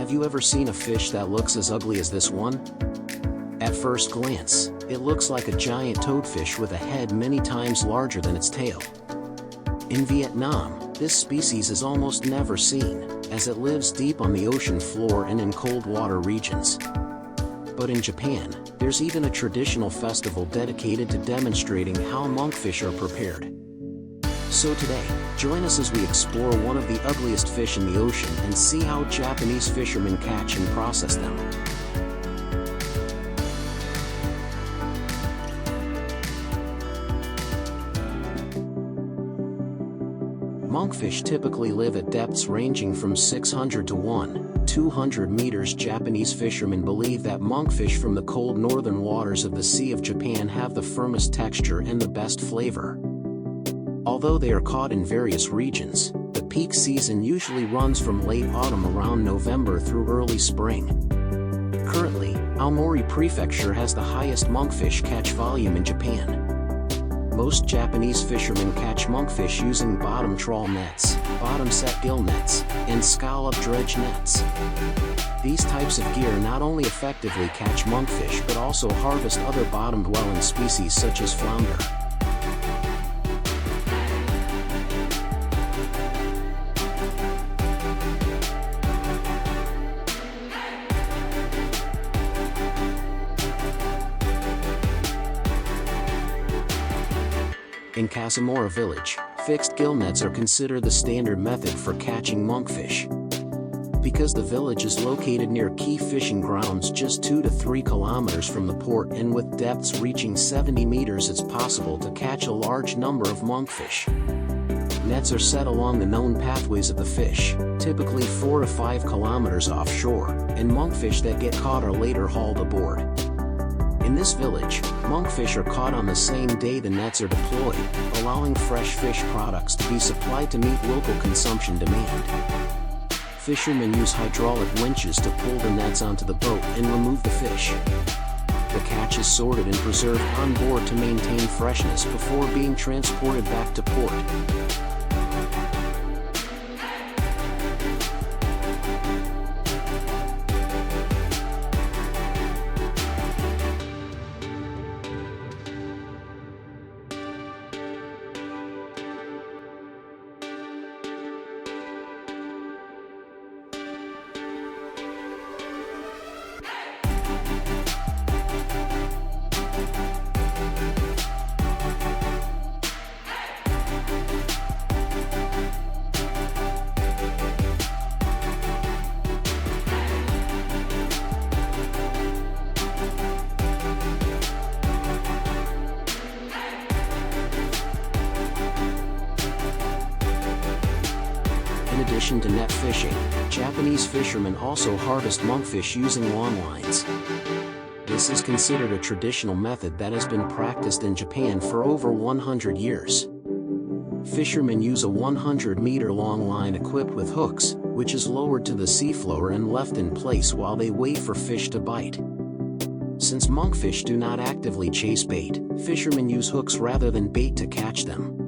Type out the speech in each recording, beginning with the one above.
Have you ever seen a fish that looks as ugly as this one? At first glance, it looks like a giant toadfish with a head many times larger than its tail. In Vietnam, this species is almost never seen, as it lives deep on the ocean floor and in cold water regions. But in Japan, there's even a traditional festival dedicated to demonstrating how monkfish are prepared. So today, join us as we explore one of the ugliest fish in the ocean and see how Japanese fishermen catch and process them. Monkfish typically live at depths ranging from 600 to 200 meters. Japanese fishermen believe that monkfish from the cold northern waters of the Sea of Japan have the firmest texture and the best flavor. Although they are caught in various regions, the peak season usually runs from late autumn around November through early spring. Currently, Aomori Prefecture has the highest monkfish catch volume in Japan. Most Japanese fishermen catch monkfish using bottom trawl nets, bottom set gill nets, and scallop dredge nets. These types of gear not only effectively catch monkfish but also harvest other bottom-dwelling species such as flounder. In Casamora village, fixed gill nets are considered the standard method for catching monkfish. Because the village is located near key fishing grounds just 2 to 3 kilometers from the port and with depths reaching 70 meters, it's possible to catch a large number of monkfish. Nets are set along the known pathways of the fish, typically 4 to 5 kilometers offshore, and monkfish that get caught are later hauled aboard. In this village, monkfish are caught on the same day the nets are deployed, allowing fresh fish products to be supplied to meet local consumption demand. Fishermen use hydraulic winches to pull the nets onto the boat and remove the fish. The catch is sorted and preserved on board to maintain freshness before being transported back to port. In addition to net fishing, Japanese fishermen also harvest monkfish using long lines. This is considered a traditional method that has been practiced in Japan for over 100 years. Fishermen use a 100-meter-long line equipped with hooks, which is lowered to the seafloor and left in place while they wait for fish to bite. Since monkfish do not actively chase bait, fishermen use hooks rather than bait to catch them.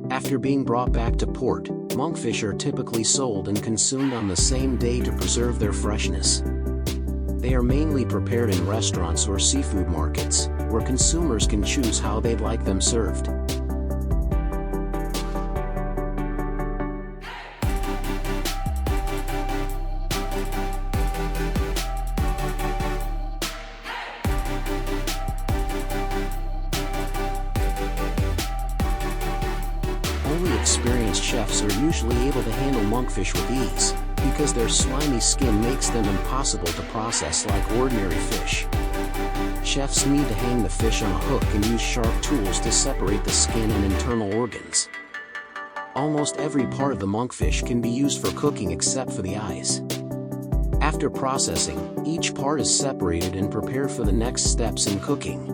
After being brought back to port, monkfish are typically sold and consumed on the same day to preserve their freshness. They are mainly prepared in restaurants or seafood markets, where consumers can choose how they'd like them served. Only experienced chefs are usually able to handle monkfish with ease, because their slimy skin makes them impossible to process like ordinary fish. Chefs need to hang the fish on a hook and use sharp tools to separate the skin and internal organs. Almost every part of the monkfish can be used for cooking except for the eyes. After processing, each part is separated and prepared for the next steps in cooking.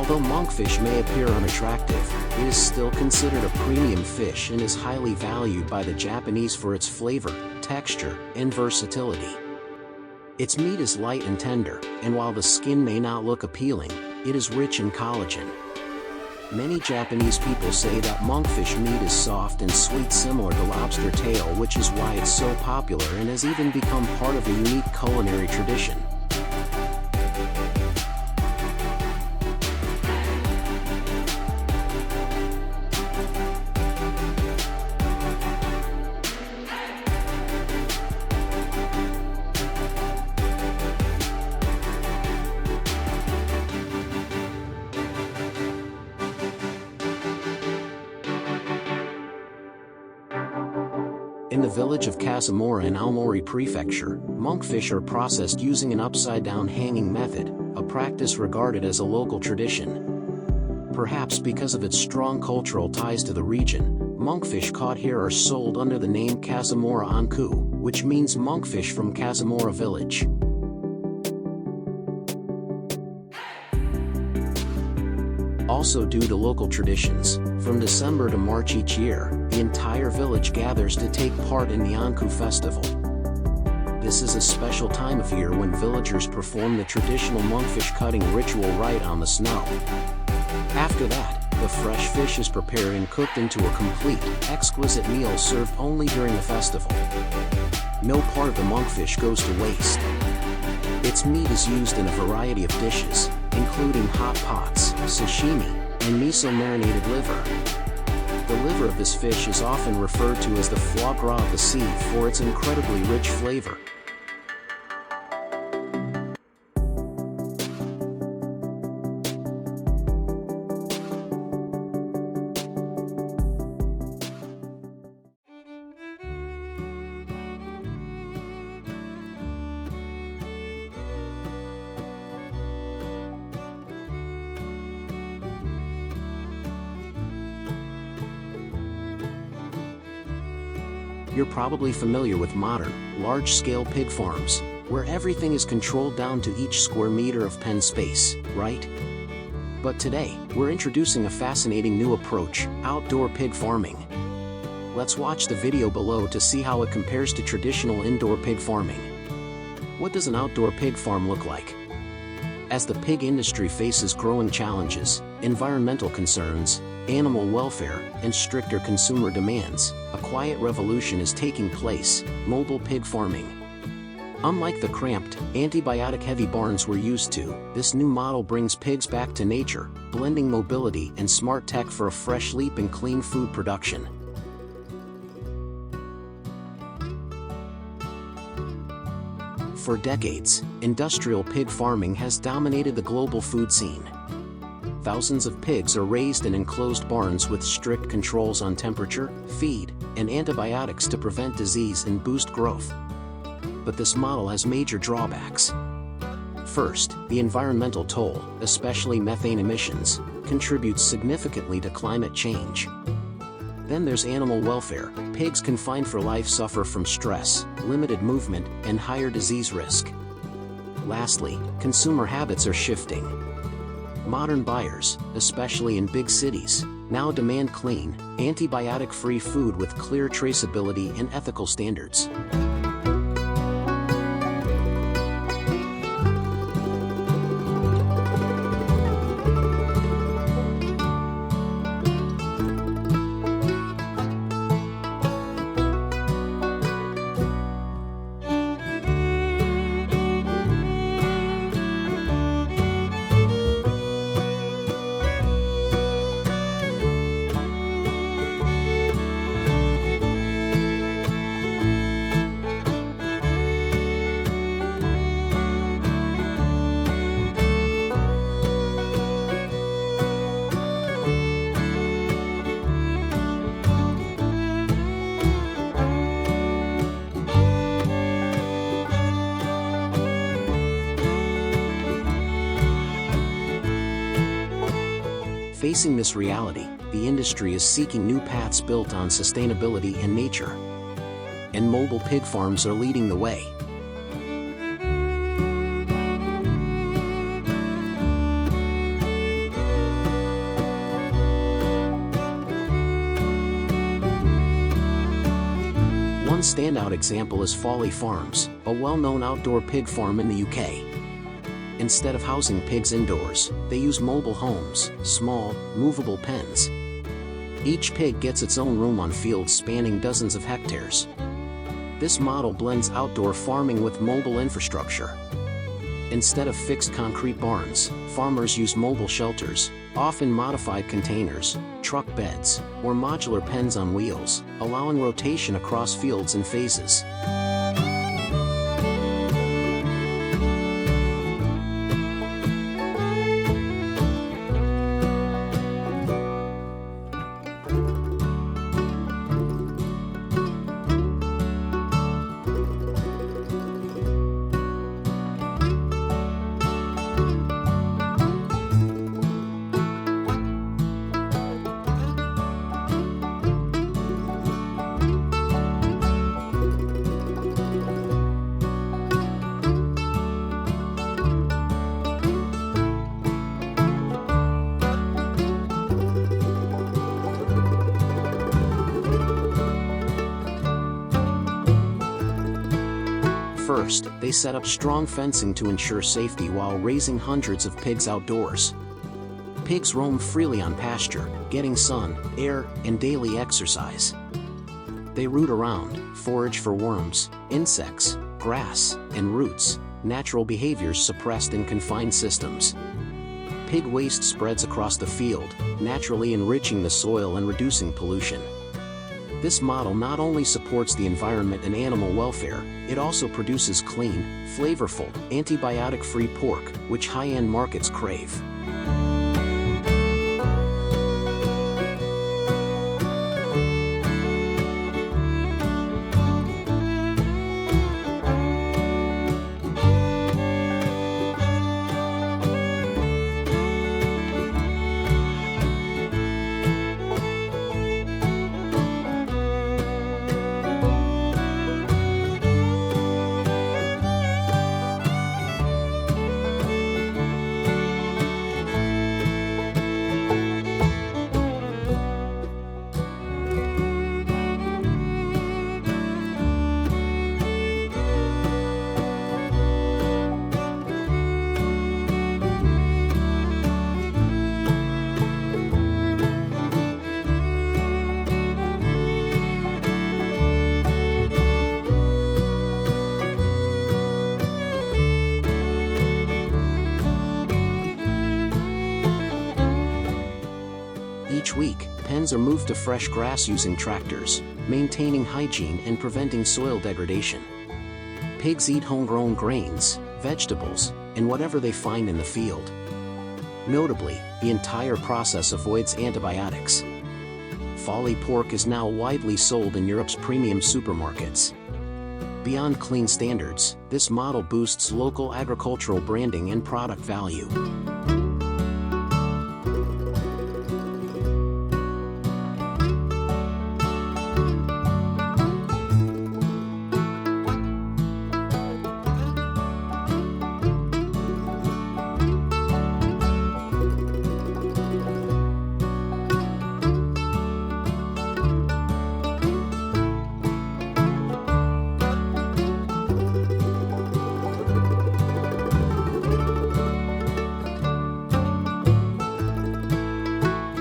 Although monkfish may appear unattractive, it is still considered a premium fish and is highly valued by the Japanese for its flavor, texture, and versatility. Its meat is light and tender, and while the skin may not look appealing, it is rich in collagen. Many Japanese people say that monkfish meat is soft and sweet, similar to lobster tail, which is why it's so popular and has even become part of a unique culinary tradition. In the village of Kazumura in Aomori Prefecture, monkfish are processed using an upside-down hanging method, a practice regarded as a local tradition. Perhaps because of its strong cultural ties to the region, monkfish caught here are sold under the name Kazumura Anku, which means monkfish from Kazumura village. Also due to local traditions, from December to March each year, the entire village gathers to take part in the Anku festival. This is a special time of year when villagers perform the traditional monkfish cutting ritual right on the snow. After that, the fresh fish is prepared and cooked into a complete, exquisite meal served only during the festival. No part of the monkfish goes to waste. Its meat is used in a variety of dishes, including hot pots, sashimi, and miso-marinated liver. The liver of this fish is often referred to as the foie gras of the sea for its incredibly rich flavor. You're probably familiar with modern, large-scale pig farms, where everything is controlled down to each square meter of pen space, right? But today, we're introducing a fascinating new approach, outdoor pig farming. Let's watch the video below to see how it compares to traditional indoor pig farming. What does an outdoor pig farm look like? As the pig industry faces growing challenges, environmental concerns, animal welfare, and stricter consumer demands, a quiet revolution is taking place: mobile pig farming. Unlike the cramped, antibiotic-heavy barns we're used to, this new model brings pigs back to nature, blending mobility and smart tech for a fresh leap in clean food production. For decades, industrial pig farming has dominated the global food scene. Thousands of pigs are raised in enclosed barns with strict controls on temperature, feed, and antibiotics to prevent disease and boost growth. But this model has major drawbacks. First, the environmental toll, especially methane emissions, contributes significantly to climate change. Then there's animal welfare. Pigs confined for life suffer from stress, limited movement, and higher disease risk. Lastly, consumer habits are shifting. Modern buyers, especially in big cities, now demand clean, antibiotic-free food with clear traceability and ethical standards. Facing this reality, the industry is seeking new paths built on sustainability and nature. And mobile pig farms are leading the way. standout example is Folly Farms, a well-known outdoor pig farm in the UK. Instead of housing pigs indoors, they use mobile homes, small, movable pens. Each pig gets its own room on fields spanning dozens of hectares. This model blends outdoor farming with mobile infrastructure. Instead of fixed concrete barns, farmers use mobile shelters, often modified containers, truck beds, or modular pens on wheels, allowing rotation across fields and phases. First, they set up strong fencing to ensure safety while raising hundreds of pigs outdoors. Pigs roam freely on pasture, getting sun, air, and daily exercise. They root around, forage for worms, insects, grass, and roots, natural behaviors suppressed in confined systems. Pig waste spreads across the field, naturally enriching the soil and reducing pollution. This model not only supports the environment and animal welfare, it also produces clean, flavorful, antibiotic-free pork, which high-end markets crave. Each week, pens are moved to fresh grass using tractors, maintaining hygiene and preventing soil degradation. Pigs eat homegrown grains, vegetables, and whatever they find in the field. Notably, the entire process avoids antibiotics. Folly pork is now widely sold in Europe's premium supermarkets. Beyond clean standards, this model boosts local agricultural branding and product value.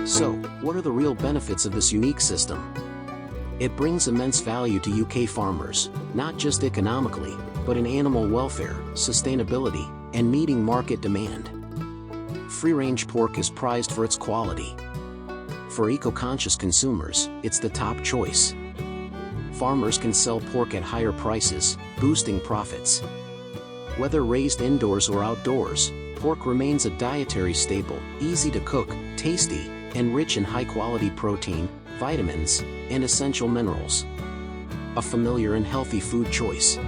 So, what are the real benefits of this unique system? It brings immense value to UK farmers, not just economically, but in animal welfare, sustainability, and meeting market demand. Free-range pork is prized for its quality. For eco-conscious consumers, it's the top choice. Farmers can sell pork at higher prices, boosting profits. Whether raised indoors or outdoors, pork remains a dietary staple, easy to cook, tasty, and rich in high-quality protein, vitamins, and essential minerals. A familiar and healthy food choice.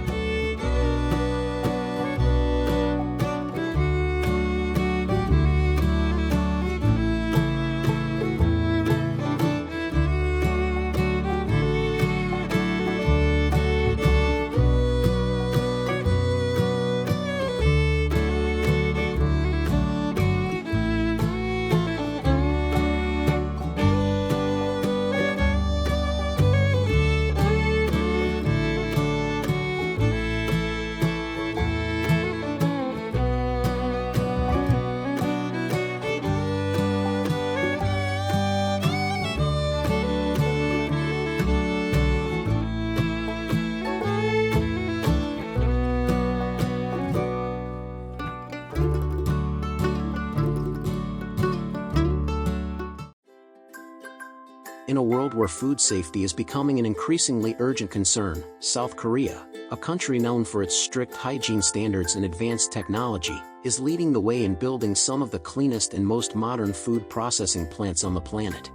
In a world where food safety is becoming an increasingly urgent concern, South Korea, a country known for its strict hygiene standards and advanced technology, is leading the way in building some of the cleanest and most modern food processing plants on the planet.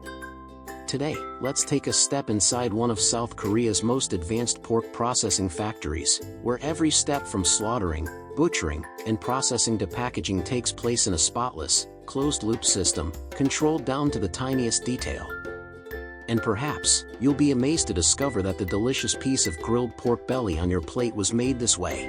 Today, let's take a step inside one of South Korea's most advanced pork processing factories, where every step from slaughtering, butchering, and processing to packaging takes place in a spotless, closed-loop system, controlled down to the tiniest detail. And perhaps, you'll be amazed to discover that the delicious piece of grilled pork belly on your plate was made this way.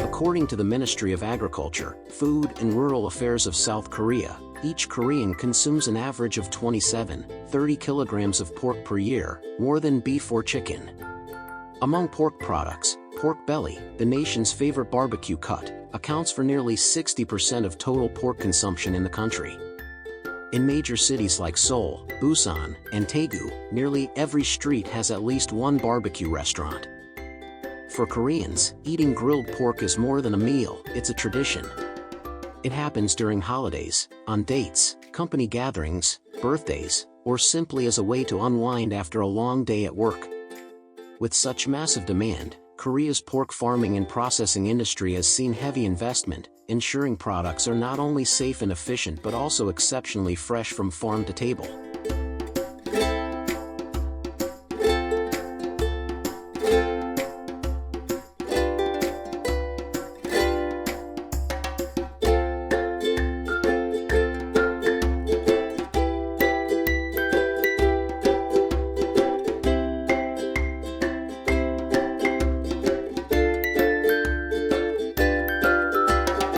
According to the Ministry of Agriculture, Food and Rural Affairs of South Korea, each Korean consumes an average of 27-30 kilograms of pork per year, more than beef or chicken. Among pork products, pork belly, the nation's favorite barbecue cut, accounts for nearly 60% of total pork consumption in the country. In major cities like Seoul, Busan, and Daegu, nearly every street has at least one barbecue restaurant. For Koreans, eating grilled pork is more than a meal, it's a tradition. It happens during holidays, on dates, company gatherings, birthdays, or simply as a way to unwind after a long day at work. With such massive demand, Korea's pork farming and processing industry has seen heavy investment, ensuring products are not only safe and efficient but also exceptionally fresh from farm to table.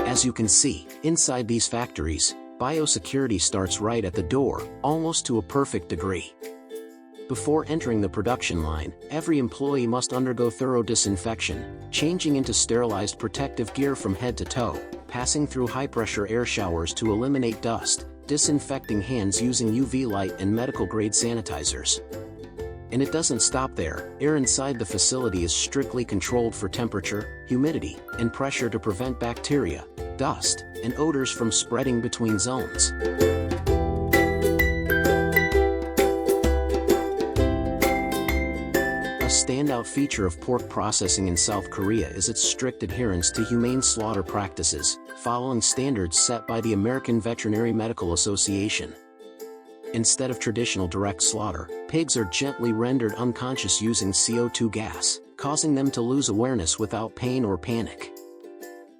As you can see, inside these factories, biosecurity starts right at the door, almost to a perfect degree. Before entering the production line, every employee must undergo thorough disinfection, changing into sterilized protective gear from head to toe, passing through high-pressure air showers to eliminate dust, disinfecting hands using UV light and medical-grade sanitizers. And it doesn't stop there. Air inside the facility is strictly controlled for temperature, humidity, and pressure to prevent bacteria, dust, and odors from spreading between zones. A standout feature of pork processing in South Korea is its strict adherence to humane slaughter practices, following standards set by the American Veterinary Medical Association. Instead of traditional direct slaughter, pigs are gently rendered unconscious using CO2 gas, causing them to lose awareness without pain or panic.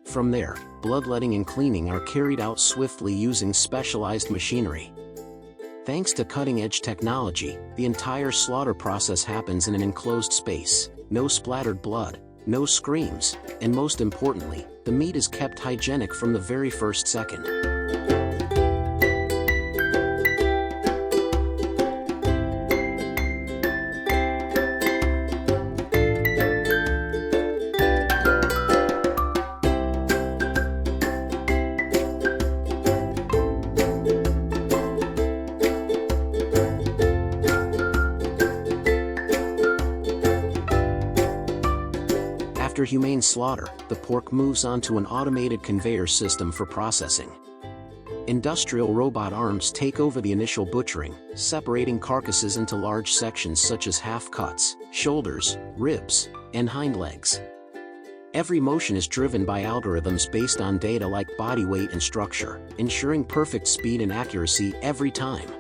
From there, bloodletting and cleaning are carried out swiftly using specialized machinery. Thanks to cutting-edge technology, the entire slaughter process happens in an enclosed space, no splattered blood, no screams, and most importantly, the meat is kept hygienic from the very first second. After humane slaughter, the pork moves onto an automated conveyor system for processing. Industrial robot arms take over the initial butchering, separating carcasses into large sections such as half-cuts, shoulders, ribs, and hind legs. Every motion is driven by algorithms based on data like body weight and structure, ensuring perfect speed and accuracy every time.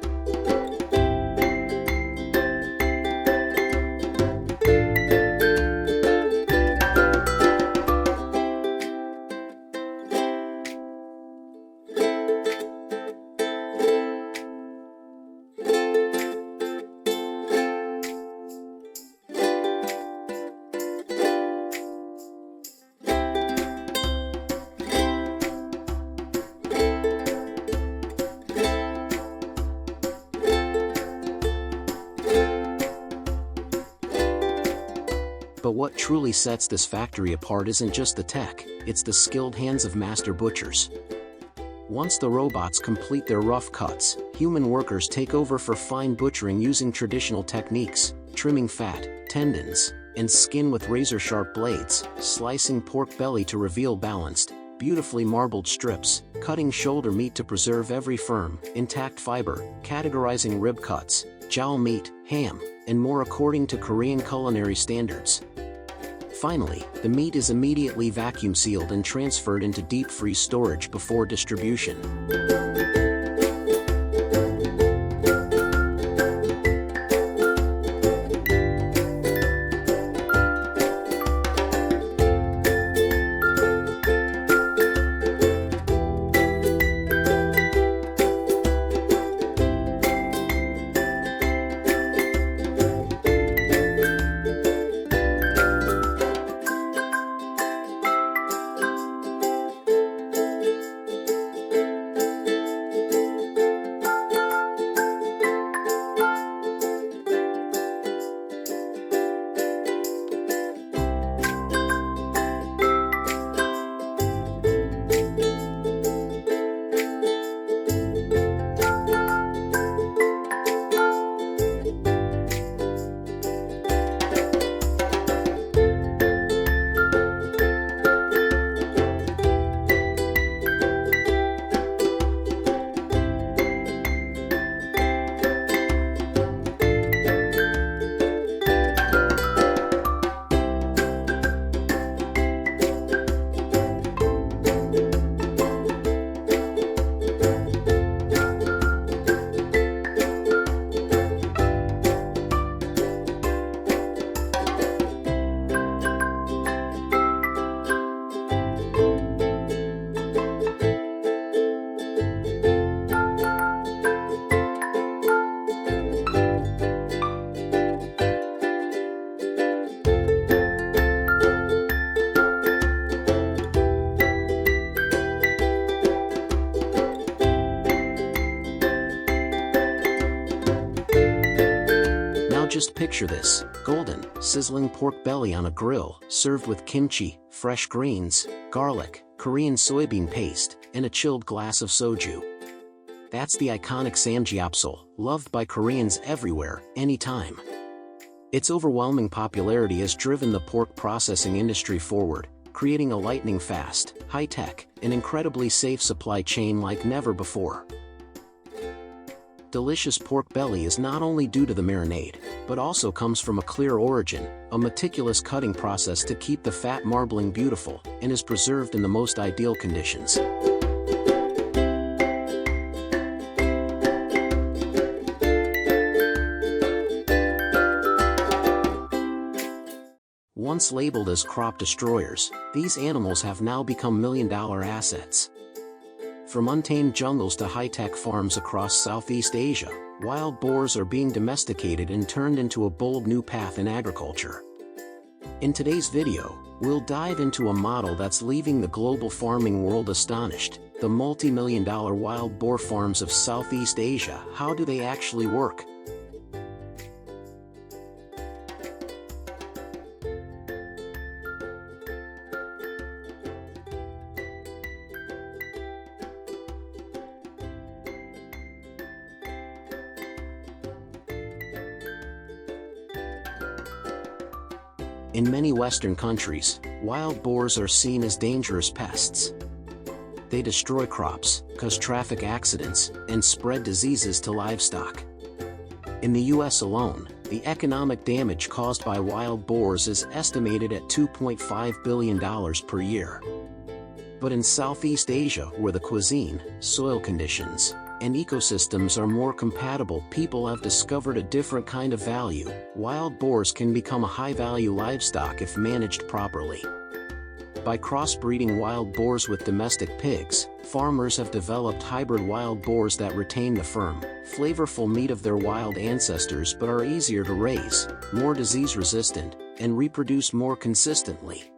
But what truly sets this factory apart isn't just the tech, it's the skilled hands of master butchers. Once the robots complete their rough cuts, human workers take over for fine butchering using traditional techniques, trimming fat, tendons, and skin with razor-sharp blades, slicing pork belly to reveal balanced, beautifully marbled strips, cutting shoulder meat to preserve every firm, intact fiber, categorizing rib cuts, jowl meat, ham, and more according to Korean culinary standards. Finally, the meat is immediately vacuum sealed and transferred into deep freeze storage before distribution. Just picture this, golden, sizzling pork belly on a grill, served with kimchi, fresh greens, garlic, Korean soybean paste, and a chilled glass of soju. That's the iconic samgyeopsal, loved by Koreans everywhere, anytime. Its overwhelming popularity has driven the pork processing industry forward, creating a lightning-fast, high-tech, and incredibly safe supply chain like never before. Delicious pork belly is not only due to the marinade, but also comes from a clear origin, a meticulous cutting process to keep the fat marbling beautiful, and is preserved in the most ideal conditions. Once labeled as crop destroyers, these animals have now become million-dollar assets. From untamed jungles to high-tech farms across Southeast Asia, wild boars are being domesticated and turned into a bold new path in agriculture. In today's video, we'll dive into a model that's leaving the global farming world astonished: the multi-million-dollar wild boar farms of Southeast Asia. How do they actually work? In many Western countries, wild boars are seen as dangerous pests. They destroy crops, cause traffic accidents, and spread diseases to livestock. In the US alone, the economic damage caused by wild boars is estimated at $2.5 billion per year. But in Southeast Asia, where the cuisine, soil conditions, and ecosystems are more compatible, people have discovered a different kind of value. Wild boars can become a high-value livestock if managed properly. By crossbreeding wild boars with domestic pigs, farmers have developed hybrid wild boars that retain the firm, flavorful meat of their wild ancestors but are easier to raise, more disease-resistant, and reproduce more consistently.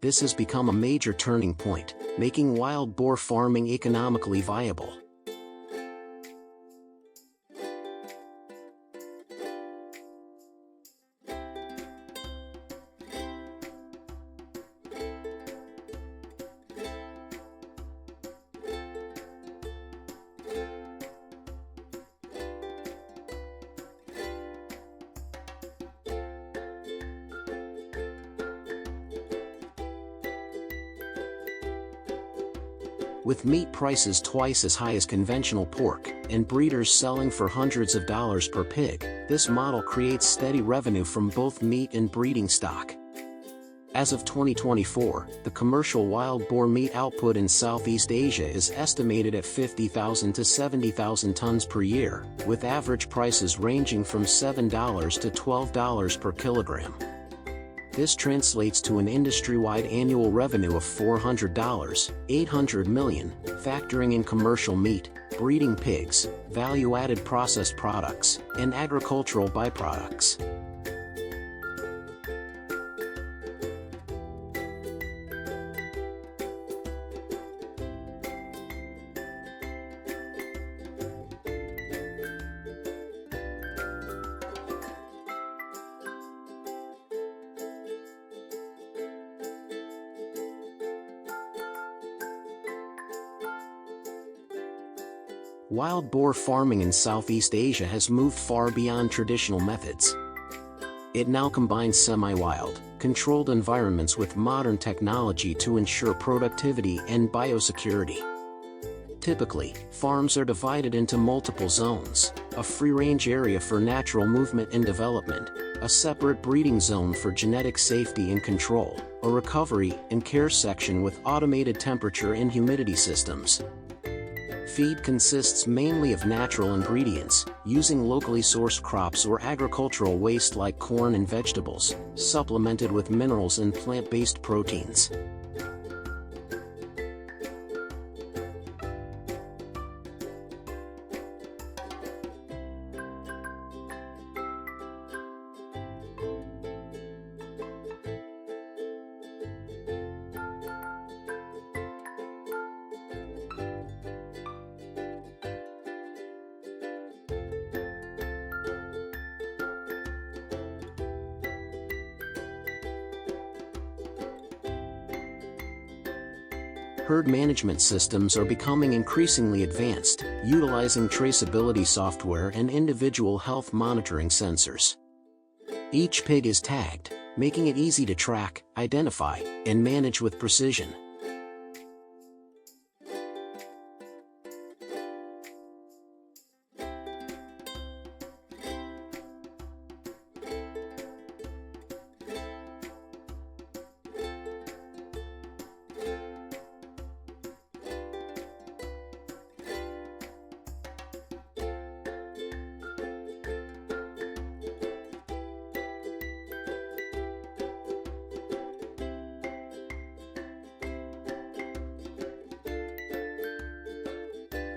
This has become a major turning point, making wild boar farming economically viable. With meat prices twice as high as conventional pork, and breeders selling for hundreds of dollars per pig, this model creates steady revenue from both meat and breeding stock. As of 2024, the commercial wild boar meat output in Southeast Asia is estimated at 50,000 to 70,000 tons per year, with average prices ranging from $7 to $12 per kilogram. This translates to an industry-wide annual revenue of $400, $800 million, factoring in commercial meat, breeding pigs, value-added processed products, and agricultural byproducts. Wild boar farming in Southeast Asia has moved far beyond traditional methods. It now combines semi-wild, controlled environments with modern technology to ensure productivity and biosecurity. Typically, farms are divided into multiple zones: a free-range area for natural movement and development, a separate breeding zone for genetic safety and control, a recovery and care section with automated temperature and humidity systems. Feed consists mainly of natural ingredients, using locally sourced crops or agricultural waste like corn and vegetables, supplemented with minerals and plant-based proteins. Herd management systems are becoming increasingly advanced, utilizing traceability software and individual health monitoring sensors. Each pig is tagged, making it easy to track, identify, and manage with precision.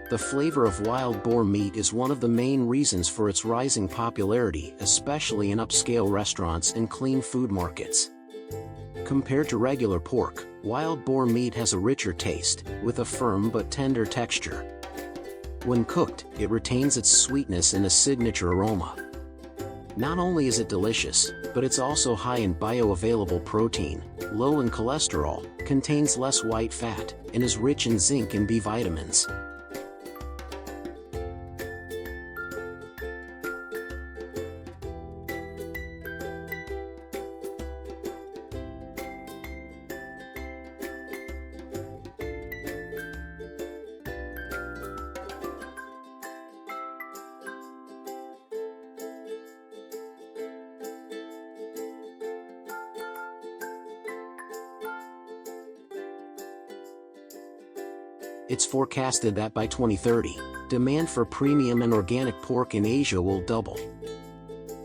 The flavor of wild boar meat is one of the main reasons for its rising popularity, especially in upscale restaurants and clean food markets. Compared to regular pork, wild boar meat has a richer taste, with a firm but tender texture. When cooked, it retains its sweetness and a signature aroma. Not only is it delicious, but it's also high in bioavailable protein, low in cholesterol, contains less white fat, and is rich in zinc and B vitamins. It's forecasted that by 2030, demand for premium and organic pork in Asia will double.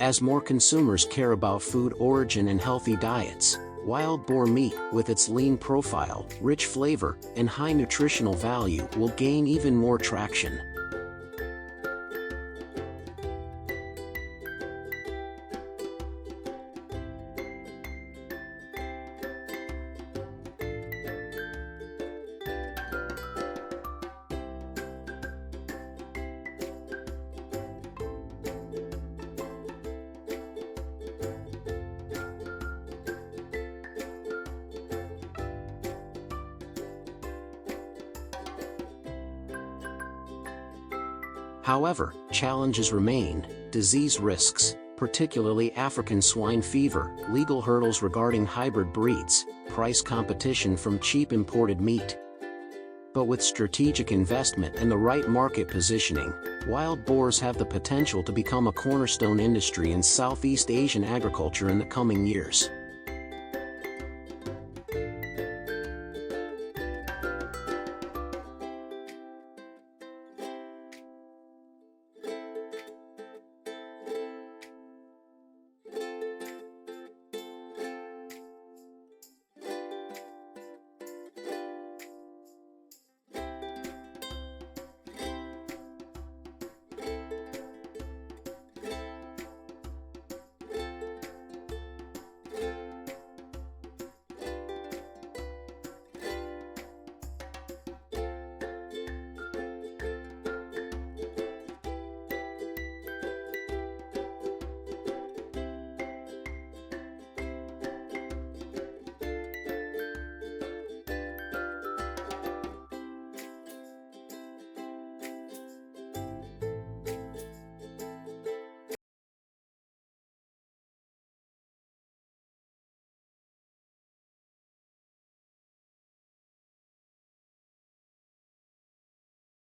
As more consumers care about food origin and healthy diets, wild boar meat, with its lean profile, rich flavor, and high nutritional value, will gain even more traction. However, challenges remain: disease risks, particularly African swine fever, legal hurdles regarding hybrid breeds, price competition from cheap imported meat. But with strategic investment and the right market positioning, wild boars have the potential to become a cornerstone industry in Southeast Asian agriculture in the coming years.